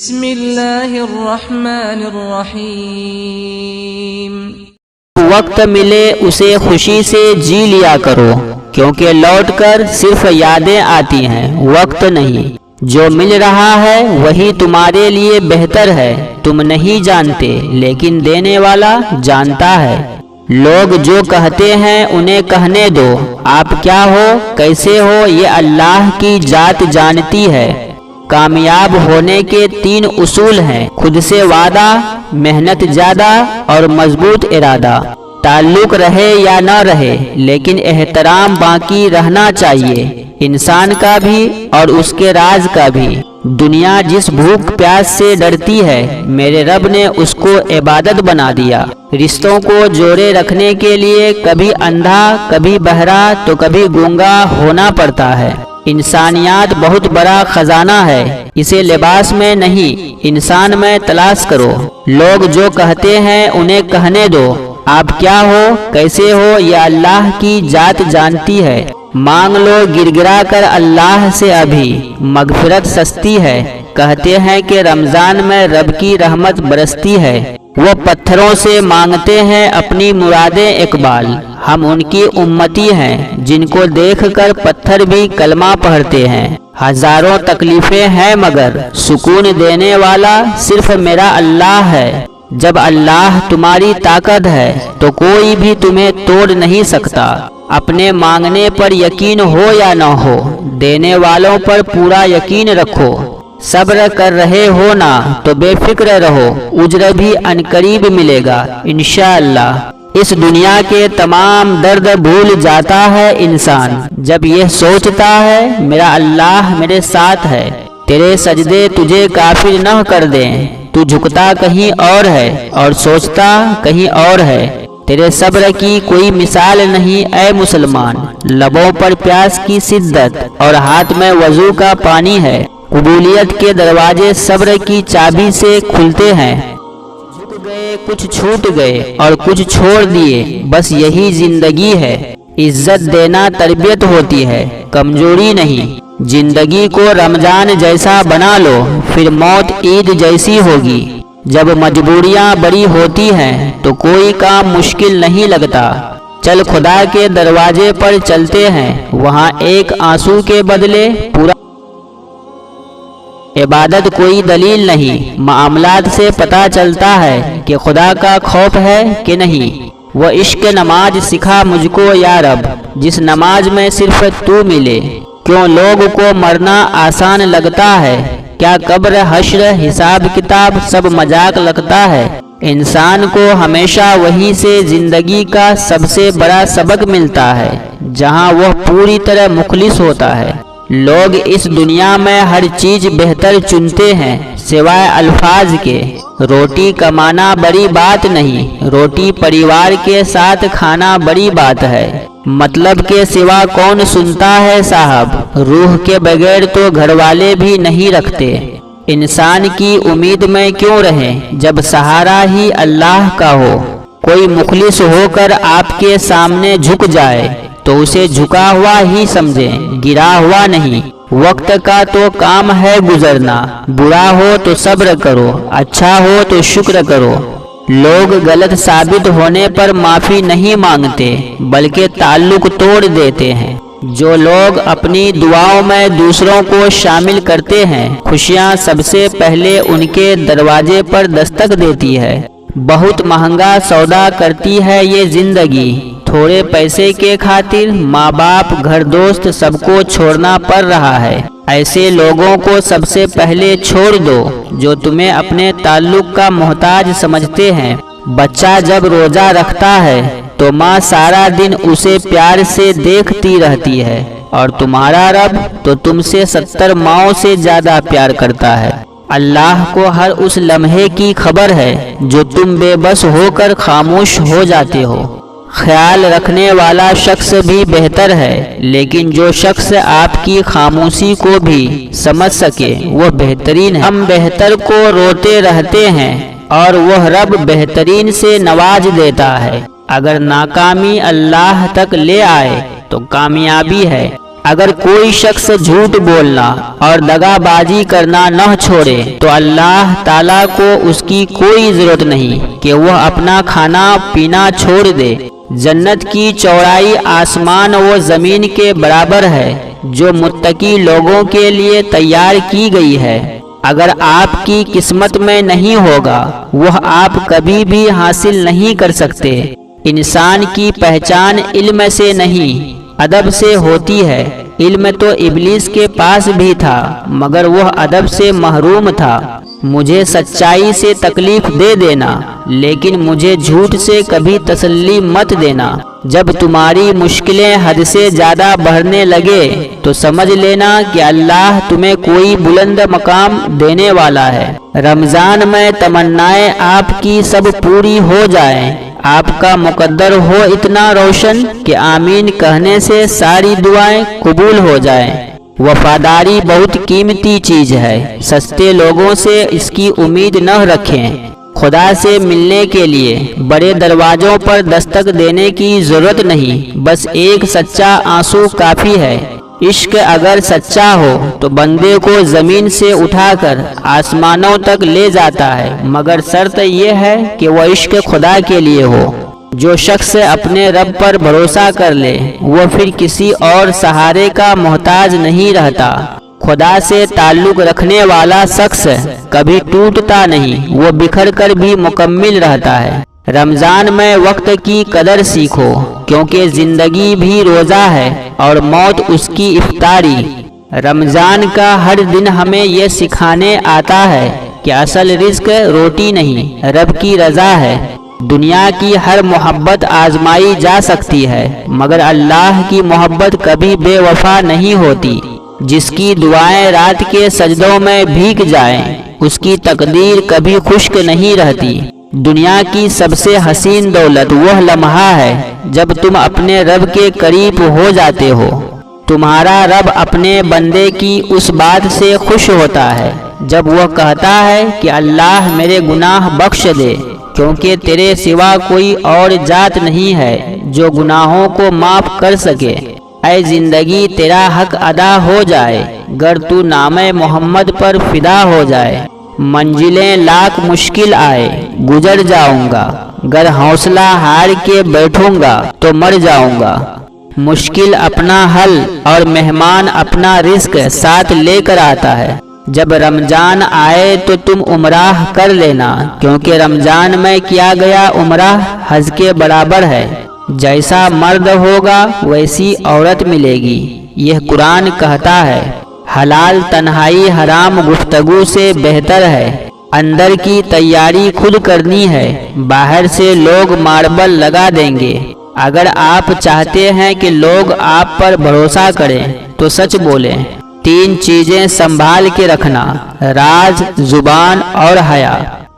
بسم اللہ الرحمن الرحیم۔ وقت ملے اسے خوشی سے جی لیا کرو، کیونکہ لوٹ کر صرف یادیں آتی ہیں، وقت نہیں۔ جو مل رہا ہے وہی تمہارے لیے بہتر ہے، تم نہیں جانتے لیکن دینے والا جانتا ہے۔ لوگ جو کہتے ہیں انہیں کہنے دو، آپ کیا ہو، کیسے ہو، یہ اللہ کی ذات جانتی ہے۔ کامیاب ہونے کے 3 اصول ہیں: خود سے وعدہ، محنت زیادہ اور مضبوط ارادہ۔ تعلق رہے یا نہ رہے لیکن احترام باقی رہنا چاہیے، انسان کا بھی اور اس کے راز کا بھی۔ دنیا جس بھوک پیاس سے ڈرتی ہے، میرے رب نے اس کو عبادت بنا دیا۔ رشتوں کو جوڑے رکھنے کے لیے کبھی اندھا، کبھی بہرا تو کبھی گونگا ہونا پڑتا ہے۔ انسانیات بہت بڑا خزانہ ہے، اسے لباس میں نہیں انسان میں تلاش کرو۔ لوگ جو کہتے ہیں انہیں کہنے دو، آپ کیا ہو، کیسے ہو، یہ اللہ کی ذات جانتی ہے۔ مانگ لو گر گرا کر اللہ سے، ابھی مغفرت سستی ہے۔ کہتے ہیں کہ رمضان میں رب کی رحمت برستی ہے، وہ پتھروں سے مانگتے ہیں اپنی مرادیں اقبال۔ ہم ان کی امتی ہیں جن کو دیکھ کر پتھر بھی کلمہ پڑھتے ہیں۔ ہزاروں تکلیفیں ہیں مگر سکون دینے والا صرف میرا اللہ ہے۔ جب اللہ تمہاری طاقت ہے تو کوئی بھی تمہیں توڑ نہیں سکتا۔ اپنے مانگنے پر یقین ہو یا نہ ہو، دینے والوں پر پورا یقین رکھو۔ صبر کر رہے ہو نا تو بے فکر رہو، اجر بھی عنقریب ملے گا انشاءاللہ۔ اس دنیا کے تمام درد بھول جاتا ہے انسان جب یہ سوچتا ہے میرا اللہ میرے ساتھ ہے۔ تیرے سجدے تجھے کافر نہ کر دیں، تو جھکتا کہیں اور ہے اور سوچتا کہیں اور ہے۔ تیرے صبر کی کوئی مثال نہیں اے مسلمان، لبوں پر پیاس کی شدت اور ہاتھ میں وضو کا پانی ہے۔ قبولیت کے دروازے صبر کی چابی سے کھلتے ہیں۔ جھک گئے، کچھ چھوٹ گئے اور کچھ چھوڑ دیے، بس یہی زندگی ہے۔ عزت دینا تربیت ہوتی ہے، کمزوری نہیں۔ زندگی کو رمضان جیسا بنا لو، پھر موت عید جیسی ہوگی۔ جب مجبوریاں بڑی ہوتی ہیں تو کوئی کام مشکل نہیں لگتا۔ چل خدا کے دروازے پر چلتے ہیں، وہاں ایک آنسو کے بدلے پورا۔ عبادت کوئی دلیل نہیں، معاملات سے پتہ چلتا ہے کہ خدا کا خوف ہے کہ نہیں۔ وہ عشق نماز سکھا مجھ کو یا رب، جس نماز میں صرف تو ملے۔ کیوں لوگ کو مرنا آسان لگتا ہے، کیا قبر، حشر، حساب کتاب سب مذاق لگتا ہے؟ انسان کو ہمیشہ وہی سے زندگی کا سب سے بڑا سبق ملتا ہے جہاں وہ پوری طرح مخلص ہوتا ہے۔ لوگ اس دنیا میں ہر چیز بہتر چنتے ہیں سوائے الفاظ کے۔ روٹی کمانا بڑی بات نہیں، روٹی پریوار کے ساتھ کھانا بڑی بات ہے۔ مطلب کے سوا کون سنتا ہے صاحب، روح کے بغیر تو گھر والے بھی نہیں رکھتے۔ انسان کی امید میں کیوں رہیں جب سہارا ہی اللہ کا ہو۔ کوئی مخلص ہو کر آپ کے سامنے جھک جائے تو اسے جھکا ہوا ہی سمجھیں، گرا ہوا نہیں۔ وقت کا تو کام ہے گزرنا، برا ہو تو صبر کرو، اچھا ہو تو شکر کرو۔ لوگ غلط ثابت ہونے پر معافی نہیں مانگتے بلکہ تعلق توڑ دیتے ہیں۔ جو لوگ اپنی دعاؤں میں دوسروں کو شامل کرتے ہیں، خوشیاں سب سے پہلے ان کے دروازے پر دستک دیتی ہے۔ بہت مہنگا سودا کرتی ہے یہ زندگی، تھوڑے پیسے کے خاطر ماں باپ، گھر، دوست سب کو چھوڑنا پڑ رہا ہے۔ ایسے لوگوں کو سب سے پہلے چھوڑ دو جو تمہیں اپنے تعلق کا محتاج سمجھتے ہیں۔ بچہ جب روزہ رکھتا ہے تو ماں سارا دن اسے پیار سے دیکھتی رہتی ہے، اور تمہارا رب تو تم سے 70 ماؤں سے زیادہ پیار کرتا ہے۔ اللہ کو ہر اس لمحے کی خبر ہے جو تم بے بس ہو کر خاموش ہو جاتے ہو۔ خیال رکھنے والا شخص بھی بہتر ہے، لیکن جو شخص آپ کی خاموشی کو بھی سمجھ سکے وہ بہترین ہے۔ ہم بہتر کو روتے رہتے ہیں اور وہ رب بہترین سے نواز دیتا ہے۔ اگر ناکامی اللہ تک لے آئے تو کامیابی ہے، اگر کوئی شخص جھوٹ بولنا اور دغا بازی کرنا نہ چھوڑے تو اللہ تعالیٰ کو اس کی کوئی ضرورت نہیں کہ وہ اپنا کھانا پینا چھوڑ دے۔ جنت کی چوڑائی آسمان و زمین کے برابر ہے جو متقی لوگوں کے لیے تیار کی گئی ہے۔ اگر آپ کی قسمت میں نہیں ہوگا وہ آپ کبھی بھی حاصل نہیں کر سکتے۔ انسان کی پہچان علم سے نہیں ادب سے ہوتی ہے۔ علم تو ابلیس کے پاس بھی تھا مگر وہ ادب سے محروم تھا۔ مجھے سچائی سے تکلیف دے دینا لیکن مجھے جھوٹ سے کبھی تسلی مت دینا۔ جب تمہاری مشکلیں حد سے زیادہ بڑھنے لگے تو سمجھ لینا کہ اللہ تمہیں کوئی بلند مقام دینے والا ہے۔ رمضان میں تمنائیں آپ کی سب پوری ہو جائیں۔ آپ کا مقدر ہو اتنا روشن کہ آمین کہنے سے ساری دعائیں قبول ہو جائیں۔ وفاداری بہت قیمتی چیز ہے۔ سستے لوگوں سے اس کی امید نہ رکھیں۔ خدا سے ملنے کے لیے بڑے دروازوں پر دستک دینے کی ضرورت نہیں، بس ایک سچا آنسو کافی ہے۔ عشق اگر سچا ہو تو بندے کو زمین سے اٹھا کر آسمانوں تک لے جاتا ہے، مگر شرط یہ ہے کہ وہ عشق خدا کے لیے ہو۔ جو شخص اپنے رب پر بھروسہ کر لے وہ پھر کسی اور سہارے کا محتاج نہیں رہتا۔ خدا سے تعلق رکھنے والا شخص کبھی ٹوٹتا نہیں، وہ بکھر کر بھی مکمل رہتا ہے۔ رمضان میں وقت کی قدر سیکھو کیونکہ زندگی بھی روزہ ہے اور موت اس کی افطاری۔ رمضان کا ہر دن ہمیں یہ سکھانے آتا ہے کہ اصل رزق روٹی نہیں رب کی رضا ہے۔ دنیا کی ہر محبت آزمائی جا سکتی ہے مگر اللہ کی محبت کبھی بے وفا نہیں ہوتی۔ جس کی دعائیں رات کے سجدوں میں بھیگ جائیں اس کی تقدیر کبھی خشک نہیں رہتی۔ دنیا کی سب سے حسین دولت وہ لمحہ ہے جب تم اپنے رب کے قریب ہو جاتے ہو۔ تمہارا رب اپنے بندے کی اس بات سے خوش ہوتا ہے جب وہ کہتا ہے کہ اللہ میرے گناہ بخش دے، کیونکہ تیرے سوا کوئی اور ذات نہیں ہے جو گناہوں کو معاف کر سکے۔ اے زندگی تیرا حق ادا ہو جائے گر تو نام محمد پر فدا ہو جائے۔ منزلیں لاکھ مشکل آئے گزر جاؤں گا، گر حوصلہ ہار کے بیٹھوں گا تو مر جاؤں گا۔ مشکل اپنا حل اور مہمان اپنا رزق ساتھ لے کر آتا ہے۔ جب رمضان آئے تو تم عمرہ کر لینا کیونکہ رمضان میں کیا گیا عمرہ حج کے برابر ہے۔ جیسا مرد ہوگا ویسی عورت ملے گی، یہ قرآن کہتا ہے۔ حلال تنہائی حرام گفتگو سے بہتر ہے۔ اندر کی تیاری خود کرنی ہے، باہر سے لوگ ماربل لگا دیں گے۔ اگر آپ چاہتے ہیں کہ لوگ آپ پر بھروسہ کریں تو سچ بولیں۔ 3 چیزیں سنبھال کے رکھنا، راز، زبان اور حیا۔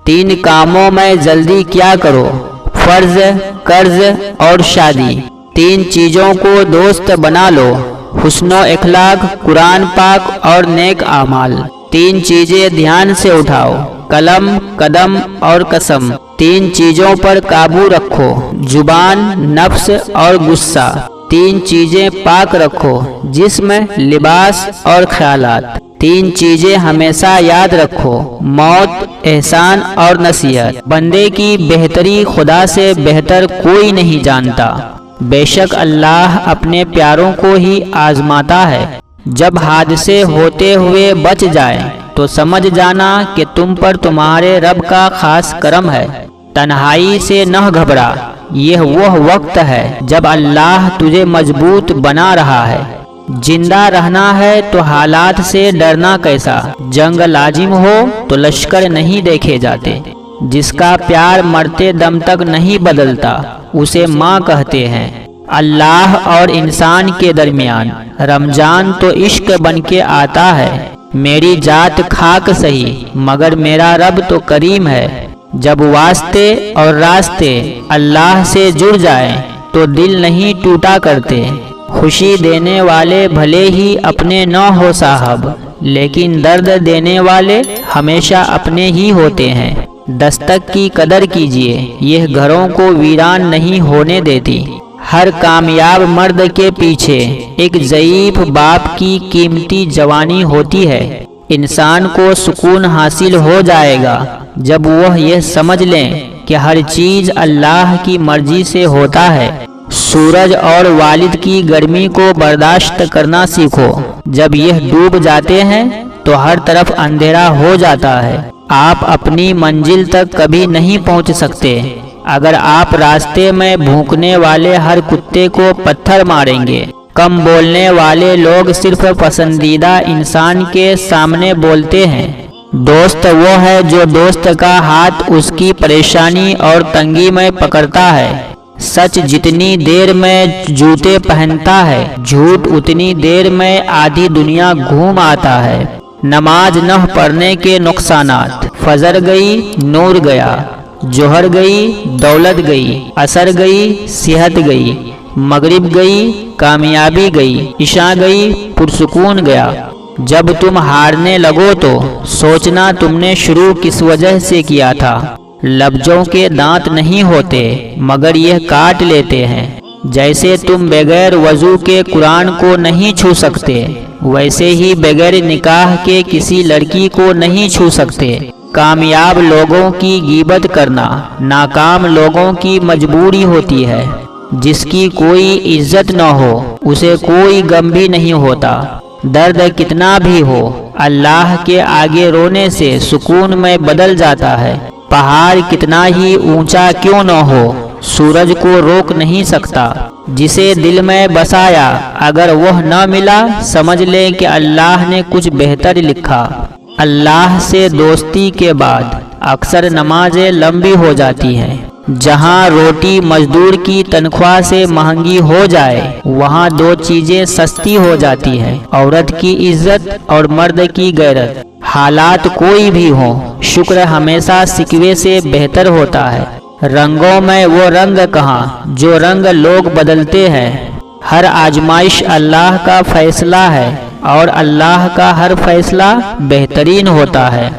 3 کاموں میں جلدی کیا کرو، فرض، قرض اور شادی۔ 3 چیزوں کو دوست بنا لو، حسن و اخلاق، قرآن پاک اور نیک اعمال۔ 3 چیزیں دھیان سے اٹھاؤ، قلم، قدم اور قسم۔ 3 چیزوں پر قابو رکھو، زبان، نفس اور غصہ۔ 3 چیزیں پاک رکھو، جسم، لباس اور خیالات۔ 3 چیزیں ہمیشہ یاد رکھو، موت، احسان اور نصیحت۔ بندے کی بہتری خدا سے بہتر کوئی نہیں جانتا۔ بے شک اللہ اپنے پیاروں کو ہی آزماتا ہے۔ جب حادثے ہوتے ہوئے بچ جائیں تو سمجھ جانا کہ تم پر تمہارے رب کا خاص کرم ہے۔ تنہائی سے نہ گھبرا، یہ وہ وقت ہے جب اللہ تجھے مضبوط بنا رہا ہے۔ زندہ رہنا ہے تو حالات سے ڈرنا کیسا؟ جنگ لازم ہو تو لشکر نہیں دیکھے جاتے۔ جس کا پیار مرتے دم تک نہیں بدلتا اسے ماں کہتے ہیں۔ اللہ اور انسان کے درمیان رمضان تو عشق بن کے آتا ہے۔ میری ذات خاک سہی مگر میرا رب تو کریم ہے۔ جب واسطے اور راستے اللہ سے جڑ جائیں تو دل نہیں ٹوٹا کرتے۔ خوشی دینے والے بھلے ہی اپنے نہ ہو صاحب، لیکن درد دینے والے ہمیشہ اپنے ہی ہوتے ہیں۔ دستک کی قدر کیجیے، یہ گھروں کو ویران نہیں ہونے دیتی۔ ہر کامیاب مرد کے پیچھے ایک ضعیف باپ کی قیمتی جوانی ہوتی ہے۔ انسان کو سکون حاصل ہو جائے گا جب وہ یہ سمجھ لیں کہ ہر چیز اللہ کی مرضی سے ہوتا ہے۔ سورج اور والد کی گرمی کو برداشت کرنا سیکھو۔ جب یہ ڈوب جاتے ہیں تو ہر طرف اندھیرا ہو جاتا ہے۔ آپ اپنی منزل تک کبھی نہیں پہنچ سکتے اگر آپ راستے میں بھونکنے والے ہر کتے کو پتھر ماریں گے۔ کم بولنے والے لوگ صرف پسندیدہ انسان کے سامنے بولتے ہیں۔ دوست وہ ہے جو دوست کا ہاتھ اس کی پریشانی اور تنگی میں پکڑتا ہے۔ سچ جتنی دیر میں جوتے پہنتا ہے، جھوٹ اتنی دیر میں آدھی دنیا گھوم آتا ہے۔ نماز نہ پڑھنے کے نقصانات: فجر گئی، نور گیا، ظہر گئی، دولت گئی، عصر گئی، صحت گئی، مغرب گئی، کامیابی گئی، عشاء گئی، پرسکون گیا۔ جب تم ہارنے لگو تو سوچنا تم نے شروع کس وجہ سے کیا تھا۔ لفظوں کے دانت نہیں ہوتے مگر یہ کاٹ لیتے ہیں۔ جیسے تم بغیر وضو کے قرآن کو نہیں چھو سکتے، ویسے ہی بغیر نکاح کے کسی لڑکی کو نہیں چھو سکتے۔ کامیاب لوگوں کی غیبت کرنا ناکام لوگوں کی مجبوری ہوتی ہے۔ جس کی کوئی عزت نہ ہو اسے کوئی غم بھی نہیں ہوتا۔ درد کتنا بھی ہو اللہ کے آگے رونے سے سکون میں بدل جاتا ہے۔ پہاڑ کتنا ہی اونچا کیوں نہ ہو سورج کو روک نہیں سکتا۔ جسے دل میں بسایا اگر وہ نہ ملا سمجھ لیں کہ اللہ نے کچھ بہتر لکھا۔ اللہ سے دوستی کے بعد اکثر نمازیں لمبی ہو جاتی ہیں۔ جہاں روٹی مزدور کی تنخواہ سے مہنگی ہو جائے وہاں دو چیزیں سستی ہو جاتی ہیں: عورت کی عزت اور مرد کی غیرت۔ حالات کوئی بھی ہوں شکر ہمیشہ شکوے سے بہتر ہوتا ہے۔ رنگوں میں وہ رنگ کہاں جو رنگ لوگ بدلتے ہیں۔ ہر آزمائش اللہ کا فیصلہ ہے اور اللہ کا ہر فیصلہ بہترین ہوتا ہے۔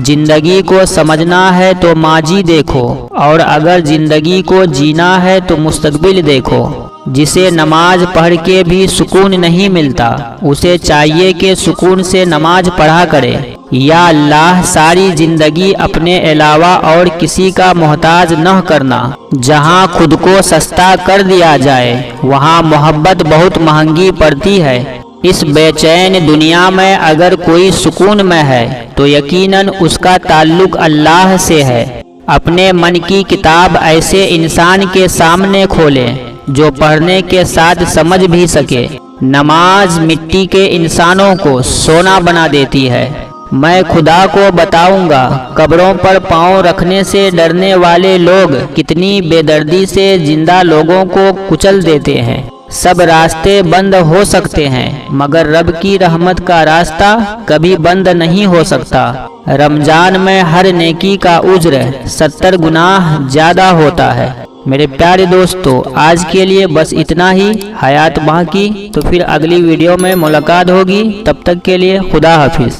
زندگی کو سمجھنا ہے تو ماضی دیکھو اور اگر زندگی کو جینا ہے تو مستقبل دیکھو۔ جسے نماز پڑھ کے بھی سکون نہیں ملتا اسے چاہیے کہ سکون سے نماز پڑھا کرے۔ یا اللہ ساری زندگی اپنے علاوہ اور کسی کا محتاج نہ کرنا۔ جہاں خود کو سستا کر دیا جائے وہاں محبت بہت مہنگی پڑتی ہے۔ اس بے چین دنیا میں اگر کوئی سکون میں ہے تو یقیناً اس کا تعلق اللہ سے ہے۔ اپنے من کی کتاب ایسے انسان کے سامنے کھولیں جو پڑھنے کے ساتھ سمجھ بھی سکے۔ نماز مٹی کے انسانوں کو سونا بنا دیتی ہے۔ میں خدا کو بتاؤں گا قبروں پر پاؤں رکھنے سے ڈرنے والے لوگ کتنی بے دردی سے زندہ لوگوں کو کچل دیتے ہیں۔ سب راستے بند ہو سکتے ہیں مگر رب کی رحمت کا راستہ کبھی بند نہیں ہو سکتا۔ رمضان میں ہر نیکی کا اجر 70 گناہ زیادہ ہوتا ہے۔ میرے پیارے دوستو آج کے لیے بس اتنا ہی۔ حیات باقی تو پھر اگلی ویڈیو میں ملاقات ہوگی۔ تب تک کے لیے خدا حافظ۔